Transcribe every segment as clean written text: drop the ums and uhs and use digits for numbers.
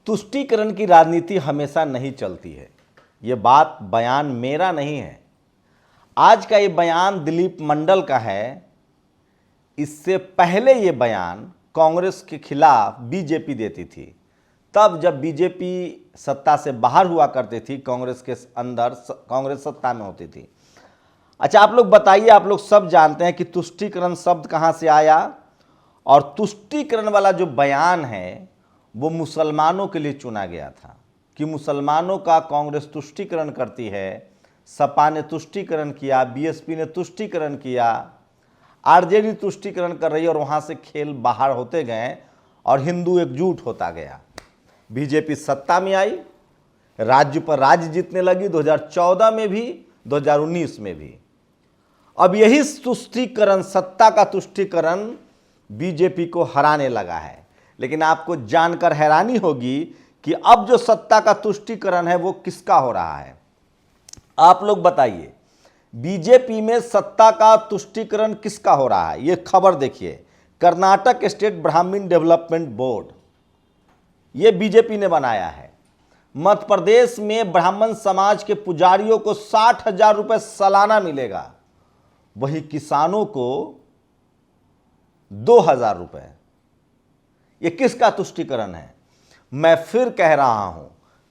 तुष्टीकरण की राजनीति हमेशा नहीं चलती है। ये बात बयान मेरा नहीं है, आज का ये बयान दिलीप मंडल का है। इससे पहले ये बयान कांग्रेस के खिलाफ बीजेपी देती थी, तब जब बीजेपी सत्ता से बाहर हुआ करती थी, कांग्रेस के अंदर कांग्रेस सत्ता में होती थी। अच्छा, आप लोग बताइए, आप लोग सब जानते हैं कि तुष्टीकरण शब्द कहाँ से आया, और तुष्टीकरण वाला जो बयान है वो मुसलमानों के लिए चुना गया था कि मुसलमानों का कांग्रेस तुष्टीकरण करती है। सपा ने तुष्टीकरण किया, बीएसपी ने तुष्टीकरण किया, आरजेडी तुष्टीकरण कर रही है, और वहाँ से खेल बाहर होते गए और हिंदू एकजुट होता गया। बीजेपी सत्ता में आई, राज्य पर राज्य जीतने लगी, 2014 में भी, 2019 में भी। अब यही तुष्टीकरण, सत्ता का तुष्टीकरण बीजेपी को हराने लगा है। लेकिन आपको जानकर हैरानी होगी कि अब जो सत्ता का तुष्टीकरण है वो किसका हो रहा है। आप लोग बताइए, बीजेपी में सत्ता का तुष्टीकरण किसका हो रहा है। ये खबर देखिए, कर्नाटक स्टेट ब्राह्मण डेवलपमेंट बोर्ड, ये बीजेपी ने बनाया है। मध्य प्रदेश में ब्राह्मण समाज के पुजारियों को 60,000 रुपये सालाना मिलेगा, वही किसानों को 2,000 रुपये। ये किसका तुष्टीकरण है। मैं फिर कह रहा हूं,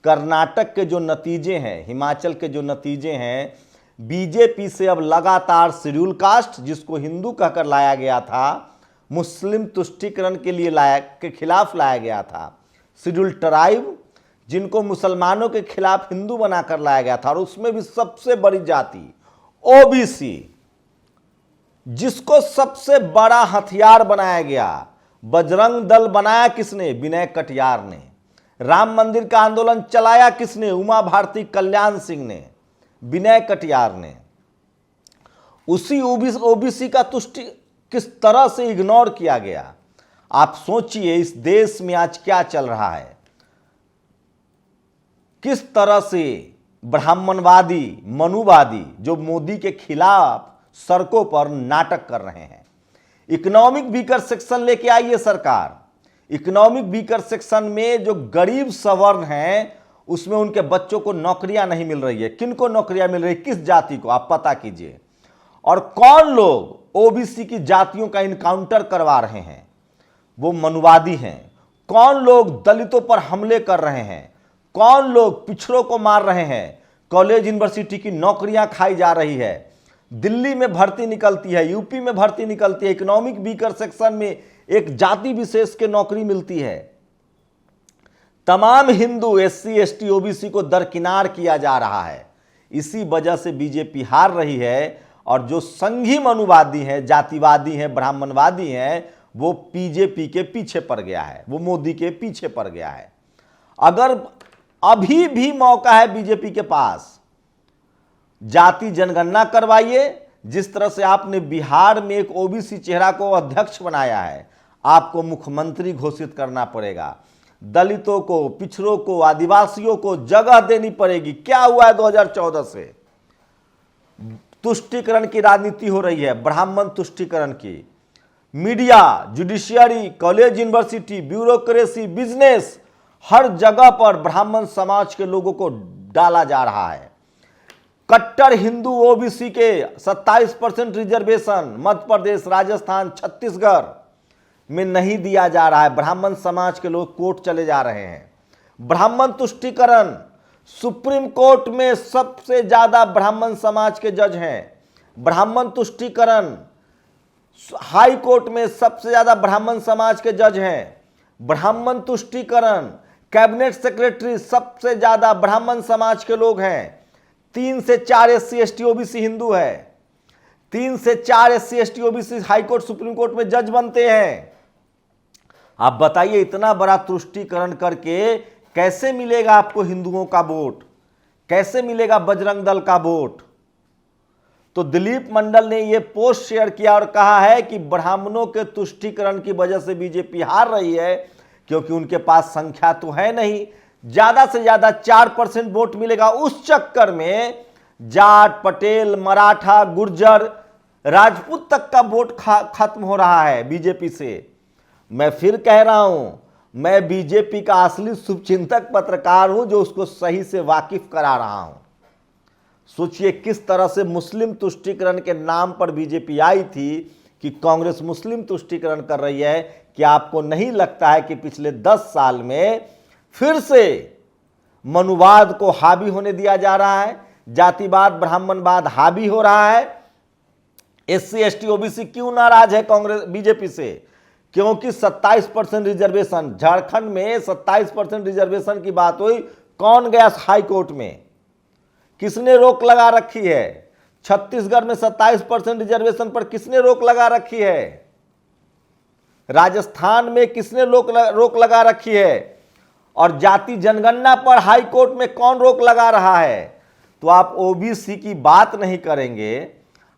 कर्नाटक के जो नतीजे हैं, हिमाचल के जो नतीजे हैं, बीजेपी से अब लगातार शेड्यूल कास्ट, जिसको हिंदू कहकर लाया गया था, मुस्लिम तुष्टीकरण के लिए के खिलाफ लाया गया था, शेड्यूल ट्राइब, जिनको मुसलमानों के खिलाफ हिंदू बनाकर लाया गया था, और उसमें भी सबसे बड़ी जाति ओबीसी, जिसको सबसे बड़ा हथियार बनाया गया। बजरंग दल बनाया किसने? विनय कटियार ने। राम मंदिर का आंदोलन चलाया किसने? उमा भारती कल्याण सिंह ने, विनय कटियार ने। उसी ओबीसी का तुष्टि किस तरह से इग्नोर किया गया। आप सोचिए, इस देश में आज क्या चल रहा है, किस तरह से ब्राह्मणवादी, मनुवादी, जो मोदी के खिलाफ सड़कों पर नाटक कर रहे हैं। इकोनॉमिक वीकर सेक्शन लेके आई है सरकार। इकोनॉमिक वीकर सेक्शन में जो गरीब सवर्ण हैं, उसमें उनके बच्चों को नौकरियां नहीं मिल रही है। किनको नौकरियां मिल रही है, किस जाति को, आप पता कीजिए। और कौन लोग ओबीसी की जातियों का इनकाउंटर करवा रहे हैं, वो मनुवादी हैं। कौन लोग दलितों पर हमले कर रहे हैं, कौन लोग पिछड़ों को मार रहे हैं। कॉलेज यूनिवर्सिटी की नौकरियां खाई जा रही है, दिल्ली में भर्ती निकलती है, यूपी में भर्ती निकलती है। इकोनॉमिक वीकर सेक्शन में एक जाति विशेष के नौकरी मिलती है। तमाम हिंदू, एससी, एसटी, ओबीसी को दरकिनार किया जा रहा है। इसी वजह से बीजेपी हार रही है, और जो संघी मनुवादी हैं, जातिवादी हैं, ब्राह्मणवादी हैं, वो बीजेपी के पीछे पड़ गया है, वो मोदी के पीछे पड़ गया है। अगर अभी भी मौका है बीजेपी के पास, जाति जनगणना करवाइए। जिस तरह से आपने बिहार में एक ओबीसी चेहरा को अध्यक्ष बनाया है, आपको मुख्यमंत्री घोषित करना पड़ेगा। दलितों को, पिछड़ों को, आदिवासियों को जगह देनी पड़ेगी। क्या हुआ है 2014 से? तुष्टीकरण की राजनीति हो रही है, ब्राह्मण तुष्टीकरण की। Media, judiciary, college university, bureaucracy, business, हर जगह पर ब्राह्मण समाज के लोगों को डाला जा रहा है। कट्टर हिंदू ओबीसी के 27% रिजर्वेशन मध्य प्रदेश, राजस्थान, छत्तीसगढ़ में नहीं दिया जा रहा है। ब्राह्मण समाज के लोग कोर्ट चले जा रहे हैं। ब्राह्मण तुष्टीकरण, सुप्रीम कोर्ट में सबसे ज्यादा ब्राह्मण समाज के जज हैं। ब्राह्मण तुष्टीकरण, हाई कोर्ट में सबसे ज्यादा ब्राह्मण समाज के जज हैं। ब्राह्मण तुष्टीकरण, कैबिनेट सेक्रेटरी सबसे ज्यादा ब्राह्मण समाज के लोग हैं। 3 से 4 एससी, एसटी, ओबीसी हिंदू है। 3 से 4 SC, ST, OBC high court, supreme court में जज बनते हैं। आप बताइए, इतना बड़ा तुष्टीकरण करके कैसे मिलेगा आपको हिंदुओं का वोट, कैसे मिलेगा बजरंग दल का वोट। तो दिलीप मंडल ने यह पोस्ट शेयर किया और कहा है कि ब्राह्मणों के तुष्टीकरण की वजह से बीजेपी हार रही है, क्योंकि उनके पास संख्या तो है नहीं। ज्यादा से ज्यादा 4% वोट मिलेगा। उस चक्कर में जाट, पटेल, मराठा, गुर्जर, राजपूत तक का वोट खत्म हो रहा है बीजेपी से। मैं फिर कह रहा हूं, मैं बीजेपी का असली शुभचिंतक पत्रकार हूं जो उसको सही से वाकिफ करा रहा हूं। सोचिए किस तरह से मुस्लिम तुष्टीकरण के नाम पर बीजेपी आई थी कि कांग्रेस मुस्लिम तुष्टीकरण कर रही है। कि आपको नहीं लगता है कि पिछले 10 साल में फिर से मनुवाद को हावी होने दिया जा रहा है, जातिवाद ब्राह्मणवाद हावी हो रहा है। एससी एसटी ओबीसी क्यों नाराज है कांग्रेस बीजेपी से? क्योंकि 27% रिजर्वेशन, झारखंड में 27% रिजर्वेशन की बात हुई, कौन गया हाई कोर्ट में? किसने रोक लगा रखी है? छत्तीसगढ़ में 27% रिजर्वेशन पर किसने रोक लगा रखी है? राजस्थान में किसने रोक लगा रखी है? और जाति जनगणना पर हाई कोर्ट में कौन रोक लगा रहा है? तो आप ओबीसी की बात नहीं करेंगे,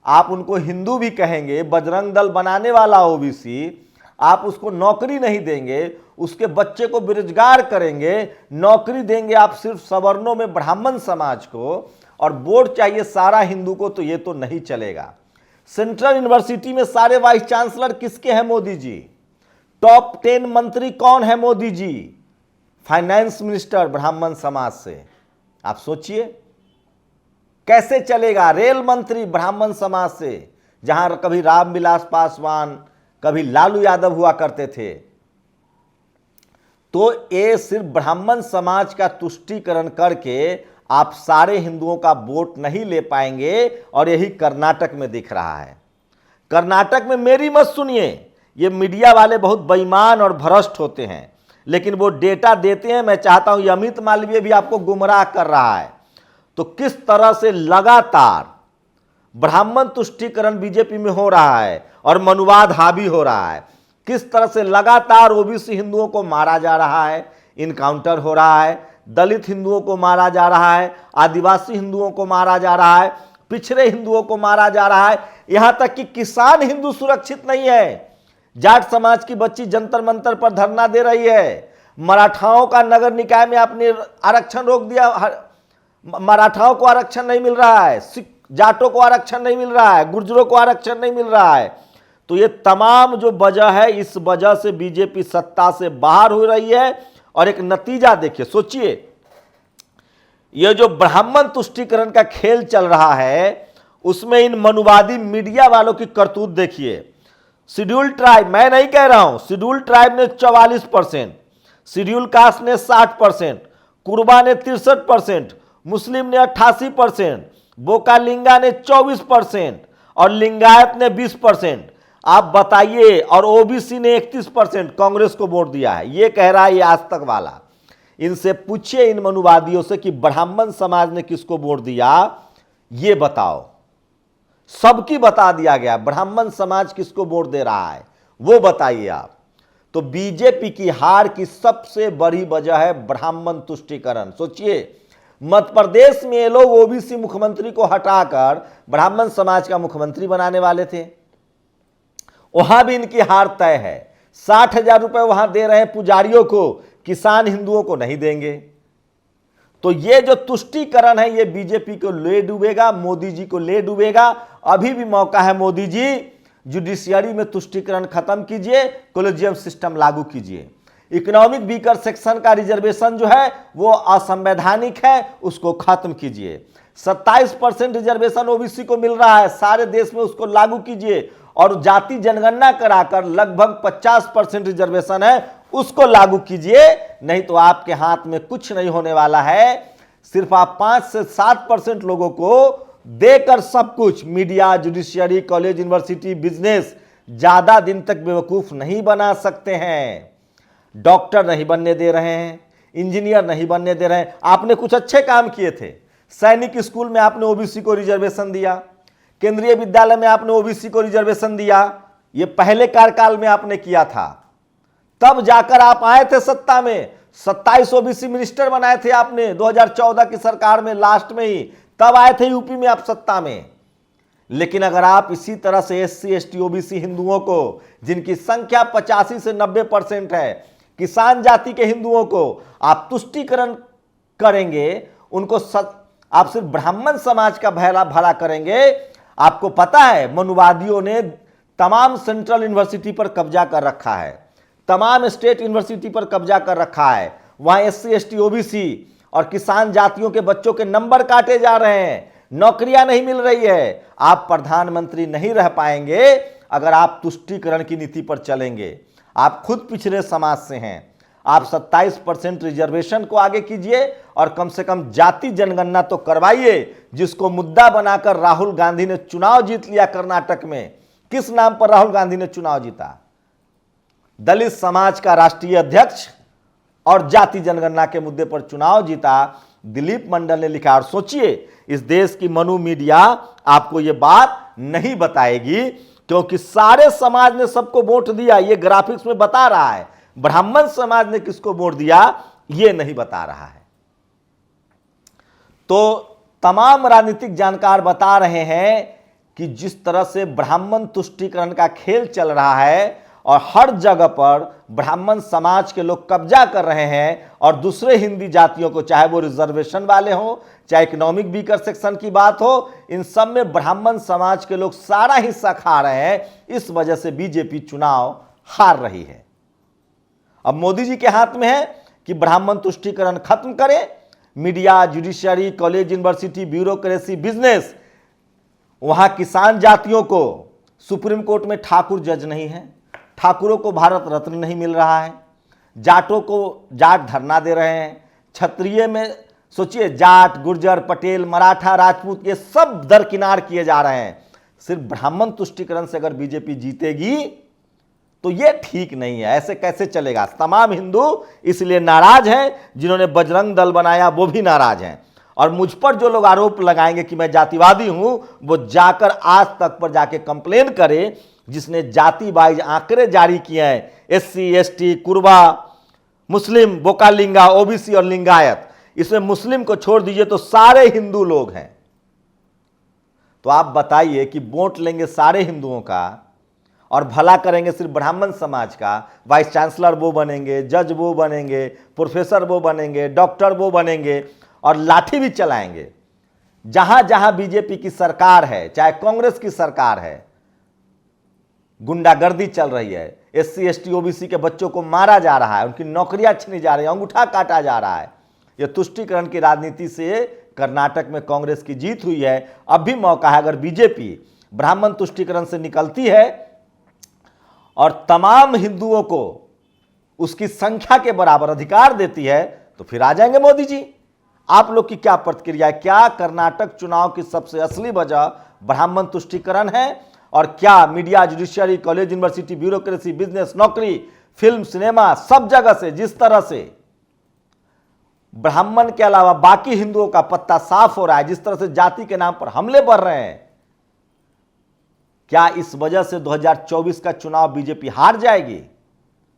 आप उनको हिंदू भी कहेंगे, बजरंग दल बनाने वाला ओबीसी, आप उसको नौकरी नहीं देंगे, उसके बच्चे को बेरोजगार करेंगे, नौकरी देंगे आप सिर्फ सवर्णों में ब्राह्मण समाज को, और वोट चाहिए सारा हिंदू को, तो ये तो नहीं चलेगा। सेंट्रल यूनिवर्सिटी में सारे वाइस चांसलर किसके हैं? मोदी जी। टॉप 10 मंत्री कौन है? मोदी जी। फाइनेंस मिनिस्टर ब्राह्मण समाज से। आप सोचिए कैसे चलेगा? रेल मंत्री ब्राह्मण समाज से, जहां कभी रामविलास पासवान, कभी लालू यादव हुआ करते थे। तो ये सिर्फ ब्राह्मण समाज का तुष्टीकरण करके आप सारे हिंदुओं का वोट नहीं ले पाएंगे, और यही कर्नाटक में दिख रहा है। कर्नाटक में मेरी मत सुनिए, ये मीडिया वाले बहुत बेईमान और भ्रष्ट होते हैं, लेकिन वो डेटा देते हैं। मैं चाहता हूं, अमित मालवीय भी आपको गुमराह कर रहा है। तो किस तरह से लगातार ब्राह्मण तुष्टीकरण बीजेपी में हो रहा है और मनुवाद हावी हो रहा है, किस तरह से लगातार ओबीसी हिंदुओं को मारा जा रहा है, इनकाउंटर हो रहा है, दलित हिंदुओं को मारा जा रहा है, आदिवासी हिंदुओं को मारा जा रहा है, पिछड़े हिंदुओं को मारा जा रहा है, यहां तक कि किसान हिंदू सुरक्षित नहीं है। जाट समाज की बच्ची जंतर मंतर पर धरना दे रही है। मराठाओं का नगर निकाय में आपने आरक्षण रोक दिया, मराठाओं को आरक्षण नहीं मिल रहा है, जाटों को आरक्षण नहीं मिल रहा है, गुर्जरों को आरक्षण नहीं मिल रहा है। तो ये तमाम जो वजह है, इस वजह से बीजेपी सत्ता से बाहर हो रही है। और एक नतीजा देखिए, सोचिए, ये जो ब्राह्मण तुष्टीकरण का खेल चल रहा है, उसमें इन मनुवादी मीडिया वालों की करतूत देखिए। शेड्यूल ट्राइब, मैं नहीं कह रहा हूं, शेड्यूल ट्राइब ने 44%, शेड्यूल कास्ट ने 60%, कुर्बा ने 63%, मुस्लिम ने 88%, बोकालिंगा ने 24% और लिंगायत ने 20%। आप बताइए, और ओबीसी ने 31% कांग्रेस को वोट दिया है। ये कह रहा है ये आज तक वाला। इनसे पूछिए, इन मनुवादियों से, कि ब्राह्मण समाज ने किसको वोट दिया, ये बताओ। सबकी बता दिया गया, ब्राह्मण समाज किसको वोट दे रहा है वो बताइए आप। तो बीजेपी की हार की सबसे बड़ी वजह है ब्राह्मण तुष्टीकरण। सोचिए, मध्य प्रदेश में ये लोग ओबीसी मुख्यमंत्री को हटाकर ब्राह्मण समाज का मुख्यमंत्री बनाने वाले थे, वहां भी इनकी हार तय है। 60,000 रुपए वहां दे रहे हैं पुजारियों को, किसान हिंदुओं को नहीं देंगे। तो ये जो तुष्टीकरण है, ये बीजेपी को ले डूबेगा, मोदी जी को ले डूबेगा। अभी भी मौका है, मोदी जी जुडिशियरी में तुष्टीकरण खत्म कीजिए, कॉलेजियम सिस्टम लागू कीजिए। इकोनॉमिक वीकर सेक्शन का रिजर्वेशन जो है वो असंवैधानिक है, उसको खत्म कीजिए। 27% रिजर्वेशन ओबीसी को मिल रहा है सारे देश में, उसको लागू कीजिए। और जाति जनगणना कराकर लगभग 50% रिजर्वेशन है, उसको लागू कीजिए। नहीं तो आपके हाथ में कुछ नहीं होने वाला है। सिर्फ आप 5 से 7% लोगों को देकर सब कुछ, media, judiciary, college, university, business, ज्यादा दिन तक बेवकूफ नहीं बना सकते हैं। डॉक्टर नहीं बनने दे रहे हैं, इंजीनियर नहीं बनने दे रहे हैं। आपने कुछ अच्छे काम किए थे, सैनिक स्कूल में आपने ओबीसी को रिजर्वेशन दिया, केंद्रीय विद्यालय में आपने ओबीसी को रिजर्वेशन दिया, ये पहले कार्यकाल में आपने किया था। तब जाकर आप आए थे सत्ता में, 27 ओबीसी मिनिस्टर बनाए थे आपने 2014 की सरकार में, लास्ट में ही, तब आए थे यूपी में आप सत्ता में। लेकिन अगर आप इसी तरह से एससी एसटी ओबीसी हिंदुओं को, जिनकी संख्या 85 से 90% है, किसान जाति के हिंदुओं को आप तुष्टीकरण करेंगे, उनको आप सिर्फ ब्राह्मण समाज का भला करेंगे। आपको पता है मनुवादियों ने तमाम सेंट्रल यूनिवर्सिटी पर कब्जा कर रखा है, तमाम स्टेट यूनिवर्सिटी पर कब्जा कर रखा है। वहां SC ST OBC और किसान जातियों के बच्चों के नंबर काटे जा रहे हैं, नौकरियां नहीं मिल रही है। आप प्रधानमंत्री नहीं रह पाएंगे अगर आप तुष्टीकरण की नीति पर चलेंगे। आप खुद पिछड़े समाज से हैं, आप 27% रिजर्वेशन को आगे कीजिए और कम से कम जाति जनगणना तो करवाइए, जिसको मुद्दा बनाकर राहुल गांधी ने चुनाव जीत लिया कर्नाटक में। किस नाम पर राहुल गांधी ने चुनाव जीता? दलित समाज का राष्ट्रीय अध्यक्ष और जाति जनगणना के मुद्दे पर चुनाव जीता, दिलीप मंडल ने लिखा। और सोचिए, इस देश की मनु मीडिया आपको यह बात नहीं बताएगी, क्योंकि सारे समाज ने सबको वोट दिया, ये ग्राफिक्स में बता रहा है। ब्राह्मण समाज ने किसको वोट दिया ये नहीं बता रहा है। तो तमाम राजनीतिक जानकार बता रहे हैं कि जिस तरह से ब्राह्मण तुष्टीकरण का खेल चल रहा है और हर जगह पर ब्राह्मण समाज के लोग कब्जा कर रहे हैं, और दूसरे हिंदी जातियों को, चाहे वो रिजर्वेशन वाले हो, चाहे इकोनॉमिक वीकर सेक्शन की बात हो, इन सब में ब्राह्मण समाज के लोग सारा हिस्सा खा रहे हैं। इस वजह से बीजेपी चुनाव हार रही है। अब मोदी जी के हाथ में है कि ब्राह्मण तुष्टीकरण खत्म करें। Media, judiciary, college, university, bureaucracy, business, वहां किसान जातियों को सुप्रीम कोर्ट में ठाकुर जज नहीं है, ठाकुरों को भारत रत्न नहीं मिल रहा है, जाटों को जाट धरना दे रहे हैं, क्षत्रिय में सोचिए जाट, गुर्जर, पटेल, मराठा, राजपूत, ये सब दरकिनार किए जा रहे हैं। सिर्फ ब्राह्मण तुष्टीकरण से अगर बीजेपी जीतेगी तो ये ठीक नहीं है। ऐसे कैसे चलेगा? तमाम हिंदू इसलिए नाराज हैं, जिन्होंने बजरंग दल बनाया वो भी नाराज हैं। और मुझ पर जो लोग आरोप लगाएंगे कि मैं जातिवादी हूं, वो जाकर आज तक पर जाके कंप्लेन करे, जिसने जाति वाइज आंकड़े जारी किए हैं, SC ST, कुरबा, मुस्लिम, बोकालिंगा, OBC और लिंगायत। इसमें मुस्लिम को छोड़ दीजिए तो सारे हिंदू लोग हैं। तो आप बताइए कि वोट लेंगे सारे हिंदुओं का और भला करेंगे सिर्फ ब्राह्मण समाज का। वाइस चांसलर वो बनेंगे, जज वो बनेंगे, प्रोफेसर वो बनेंगे, डॉक्टर वो बनेंगे और लाठी भी चलाएंगे। जहां जहां बीजेपी की सरकार है, चाहे कांग्रेस की सरकार है, गुंडागर्दी चल रही है। SC ST OBC के बच्चों को मारा जा रहा है, उनकी नौकरियां छीनी जा रही है, अंगूठा काटा जा रहा है। यह तुष्टीकरण की राजनीति से कर्नाटक में कांग्रेस की जीत हुई है। अब भी मौका है, अगर बीजेपी ब्राह्मण तुष्टीकरण से निकलती है और तमाम हिंदुओं को उसकी संख्या के बराबर अधिकार देती है, तो फिर आ जाएंगे मोदी जी। आप लोग की क्या प्रतिक्रिया है? क्या कर्नाटक चुनाव की सबसे असली वजह ब्राह्मण तुष्टीकरण है? और क्या media, judiciary, college, university, bureaucracy, business, नौकरी, फिल्म, सिनेमा, सब जगह से जिस तरह से ब्राह्मण के अलावा बाकी हिंदुओं का पत्ता साफ हो रहा है, जिस तरह से जाति के नाम पर हमले बढ़ रहे हैं, क्या इस वजह से 2024 का चुनाव बीजेपी हार जाएगी?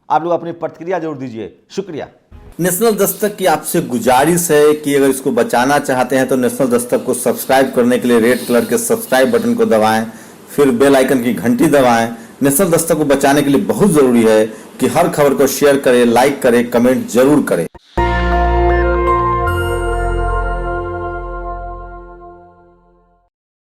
आप लोग अपनी प्रतिक्रिया जरूर दीजिए। शुक्रिया। नेशनल दस्तक की आपसे गुजारिश है कि अगर इसको बचाना चाहते हैं तो नेशनल दस्तक को सब्सक्राइब करने के लिए रेड कलर के सब्सक्राइब बटन को दबाएं, फिर बेल आइकन की घंटी दबाएं। नेशनल दस्तक को बचाने के लिए बहुत जरूरी है कि हर खबर को शेयर करें, लाइक करें, कमेंट जरूर करें।